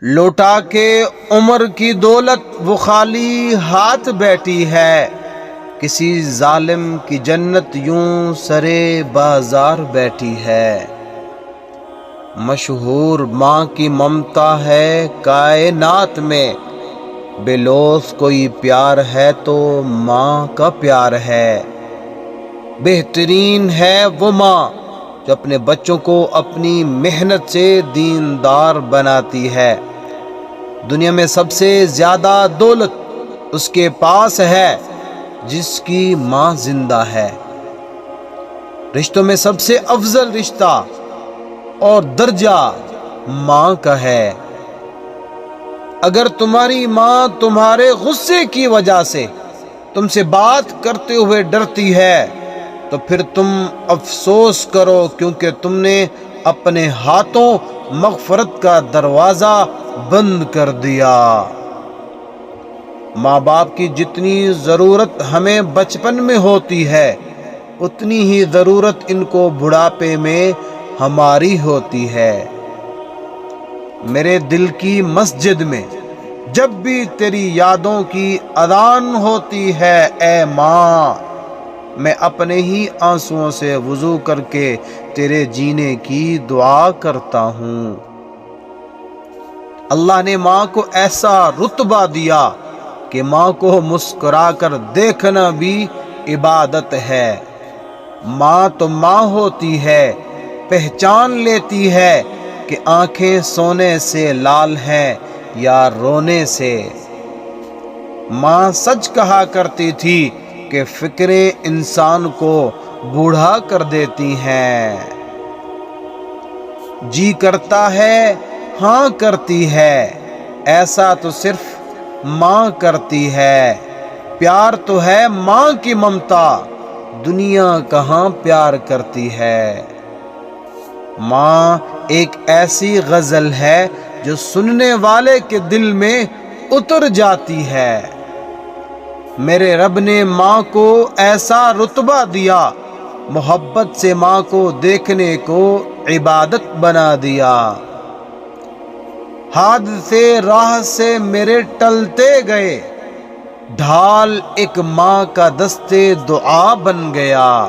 لوٹا کے عمر کی دولت وہ خالی ہاتھ بیٹھی ہے، کسی ظالم کی جنت یوں سرے بازار بیٹھی ہے۔ مشہور ماں کی ممتا ہے کائنات میں، بے لوث کوئی پیار ہے تو ماں کا پیار ہے۔ بہترین ہے وہ ماں جو اپنے بچوں کو اپنی محنت سے دیندار بناتی ہے۔ دنیا میں سب سے زیادہ دولت اس کے پاس ہے جس کی ماں زندہ ہے۔ رشتوں میں سب سے افضل رشتہ اور درجہ ماں کا ہے۔ اگر تمہاری ماں تمہارے غصے کی وجہ سے تم سے بات کرتے ہوئے ڈرتی ہے تو پھر تم افسوس کرو، کیونکہ تم نے اپنے ہاتھوں مغفرت کا دروازہ بند کر دیا۔ ماں باپ کی جتنی ضرورت ہمیں بچپن میں ہوتی ہے اتنی ہی ضرورت ان کو بڑھاپے میں ہماری ہوتی ہے۔ میرے دل کی مسجد میں جب بھی تیری یادوں کی اذان ہوتی ہے اے ماں، میں اپنے ہی آنسوؤں سے وضو کر کے تیرے جینے کی دعا کرتا ہوں۔ اللہ نے ماں کو ایسا رتبہ دیا کہ ماں کو مسکرا کر دیکھنا بھی عبادت ہے۔ ماں تو ماں ہوتی ہے، پہچان لیتی ہے کہ آنکھیں سونے سے لال ہیں یا رونے سے۔ ماں سچ کہا کرتی تھی کہ فکریں انسان کو بوڑھا کر دیتی ہیں۔ جی کرتا ہے ہاں کرتی ہے، ایسا تو صرف ماں کرتی ہے۔ پیار تو ہے ماں کی ممتا، دنیا کہاں پیار کرتی ہے۔ ماں ایک ایسی غزل ہے جو سننے والے کے دل میں اتر جاتی ہے۔ میرے رب نے ماں کو ایسا رتبہ دیا، محبت سے ماں کو دیکھنے کو عبادت بنا دیا۔ حادثے راہ سے میرے ٹلتے گئے، ڈھال ایک ماں کا دستے دعا بن گیا۔